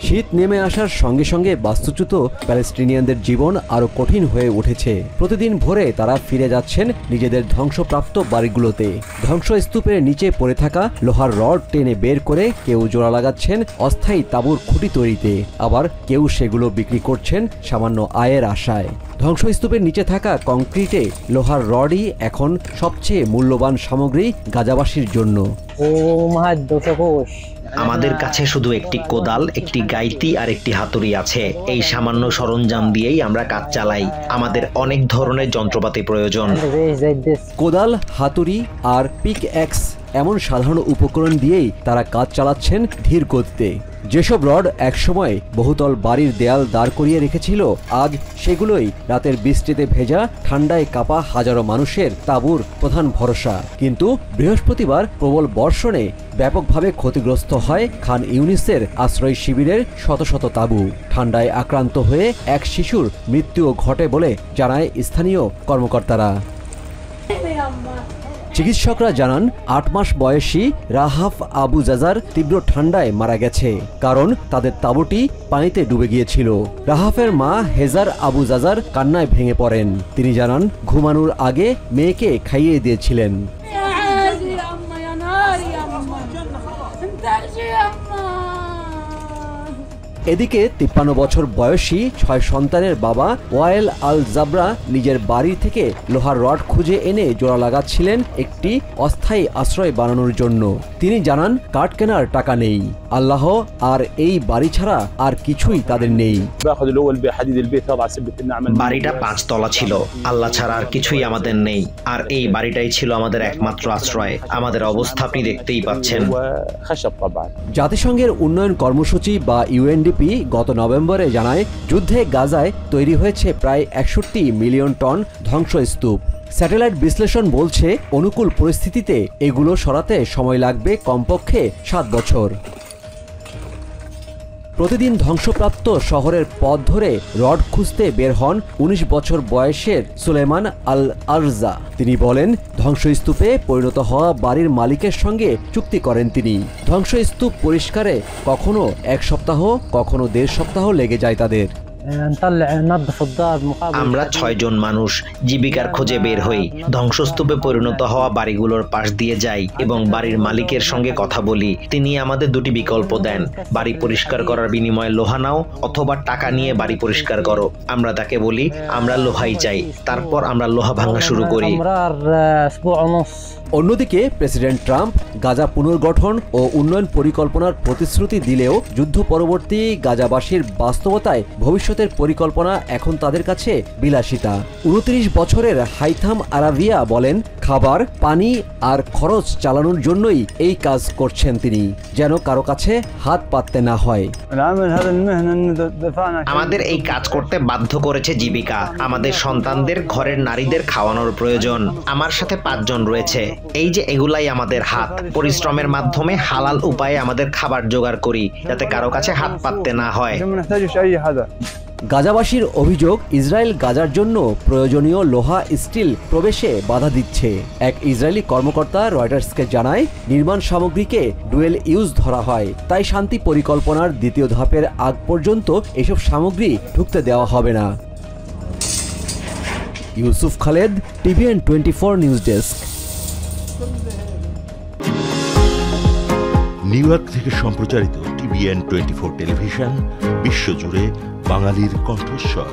শীত নেমে আসার সঙ্গে সঙ্গে বাস্তুচ্যুত প্যালেস্টিনিয়ানদের জীবন আরও কঠিন হয়ে উঠেছে। প্রতিদিন ভোরে তারা ফিরে যাচ্ছেন নিজেদের ধ্বংসপ্রাপ্ত বাড়িগুলোতে। ধ্বংসস্তূপের নিচে পড়ে থাকা লোহার রড টেনে বের করে কেউ জোড়া লাগাচ্ছেন অস্থায়ী তাঁবুর খুঁটি তৈরিতে, আবার কেউ সেগুলো বিক্রি করছেন সামান্য আয়ের আশায়। ধ্বংসস্তূপের নিচে থাকা কংক্রিটে লোহার রডই এখন সবচেয়ে মূল্যবান সামগ্রী গাজাবাসীর জন্য। আমাদের কাছে শুধু একটি কোদাল, একটি গাইতি আর একটি হাতুড়ি আছে। এই সামান্য সরঞ্জাম দিয়েই আমরা কাজ চালাই। আমাদের অনেক ধরনের যন্ত্রপাতি প্রয়োজন। কোদাল, হাতুড়ি আর পিক অ্যাক্স এমন সাধারণ উপকরণ দিয়েই তারা কাজ চালাচ্ছেন ধীর গতিতে। যেসব রড একসময় বহুতল বাড়ির দেয়াল দাঁড় করিয়ে রেখেছিল, আজ সেগুলোই রাতের বৃষ্টিতে ভেজা, ঠান্ডায় কাঁপা হাজারো মানুষের তাঁবুর প্রধান ভরসা। কিন্তু বৃহস্পতিবার প্রবল বর্ষণে ব্যাপকভাবে ক্ষতিগ্রস্ত হয় খান ইউনিসের আশ্রয় শিবিরের শত শত তাঁবু। ঠান্ডায় আক্রান্ত হয়ে এক শিশুর মৃত্যুও ঘটে বলে জানায় স্থানীয় কর্মকর্তারা। চিকিৎসকরা জানান ৮ মাস বয়সী রাহাফ আবু জাজার তীব্র ঠান্ডায় মারা গেছে, কারণ তাদের তাঁবুটি পানিতে ডুবে গিয়েছিল। রাহাফের মা হেজার আবু জাজার কান্নায় ভেঙে পড়েন। তিনি জানান ঘুমানোর আগে মেয়েকে খাইয়ে দিয়েছিলেন। এদিকে ৫৩ বছর বয়সী ৬ সন্তানের বাবা ওয়াইল আল জাবরা নিজের বাড়ি থেকে লোহার রড খুঁজে এনে জোড়া লাগাচ্ছিলেন একটি অস্থায়ী আশ্রয় বানানোর জন্য। তিনি জানান কাঠ কেনার টাকা নেই, আল্লাহ আর এই বাড়ি ছাড়া আর কিছুই তাদের নেই। বাড়িটা ৫ তলা ছিল, আল্লাহ ছাড়া আর কিছুই আমাদের নেই, আর এই বাড়িটাই ছিল আমাদের একমাত্র আশ্রয়। আমাদের অবস্থা আপনি দেখতেই পাচ্ছেন। জাতিসংঘের উন্নয়ন কর্মসূচি বা ইউএনডিপি গত নভেম্বরে জানায় যুদ্ধে গাজায় তৈরি হয়েছে প্রায় ৬১ মিলিয়ন টন ধ্বংসস্তূপ। স্যাটেলাইট বিশ্লেষণ বলছে অনুকূল পরিস্থিতিতে এগুলো সরাতে সময় লাগবে কমপক্ষে ৭ বছর। প্রতিদিন ধ্বংসপ্রাপ্ত শহরের পথ ধরে রড খুঁজতে বের হন ১৯ বছর বয়সের সুলেমান আল আরজা। তিনি বলেন ধ্বংসস্তূপে পরিণত হওয়া বাড়ির মালিকের সঙ্গে চুক্তি করেন তিনি। ধ্বংসস্তূপ পরিষ্কারে কখনো ১ সপ্তাহ, কখনো ১.৫ সপ্তাহ লেগে যায় তাদের। আমরা ৬ জন মানুষ জীবিকার খোঁজে বের হই, ধ্বংসস্তূপে পরিণত হওয়া বাড়িগুলোর পাশ দিয়ে যাই এবং বাড়ির মালিকের সঙ্গে কথা বলি। তিনি আমাদের দুটি বিকল্প দেন, বাড়ি পরিষ্কার করার বিনিময়ে লোহা নাও অথবা টাকা নিয়ে বাড়ি পরিষ্কার করো। আমরা তাকে বলি আমরা লোহাই চাই, তারপর আমরা লোহা ভাঙা শুরু করি। অন্যদিকে প্রেসিডেন্ট ট্রাম্প গাজা পুনর্গঠন ও উন্নয়ন পরিকল্পনার প্রতিশ্রুতি দিলেও যুদ্ধ পরবর্তী গাজাবাসীর বাস্তবতায় ভবিষ্যতের পরিকল্পনা এখন তাদের কাছে বিলাসিতা। ২৯ বছরের হাইথাম আরাভিয়া বলেন খাবার, পানি আর খরচ চালানোর জন্যই এই কাজ করছেন তিনি, যেন কারো কাছে হাত পাততে না হয়। আমাদের এই কাজ করতে বাধ্য করেছে জীবিকা। আমাদের সন্তানদের, ঘরের নারীদের খাওয়ানোর প্রয়োজন। আমার সাথে ৫ জন রয়েছে। এই যে এগুলাই আমাদের হাত। পরিশ্রমের মাধ্যমে হালাল উপায়ে আমাদের খাবার জোগাড় করি, যাতে কারো কাছে হাত পাততে না হয়। গাজাবাসীর অভিযোগ ইসরায়েল গাজার জন্য প্রয়োজনীয় লোহা, স্টিল প্রবেশে বাধা দিচ্ছে। এক ইসরায়েলি কর্মকর্তা রয়টার্সকে জানায় নির্মাণ সামগ্রীকে ডুয়েল ইউজ ধরা হয়, তাই শান্তি পরিকল্পনার দ্বিতীয় ধাপের আগ পর্যন্ত এসব সামগ্রী ঢুকতে দেওয়া হবে না। Yusuf Khaled, TVN 24 news desk. New York থেকে সম্প্রচারিত টিভিএন 24 টেলিভিশন বিশ্বজুড়ে বাঙালির কণ্ঠস্বর।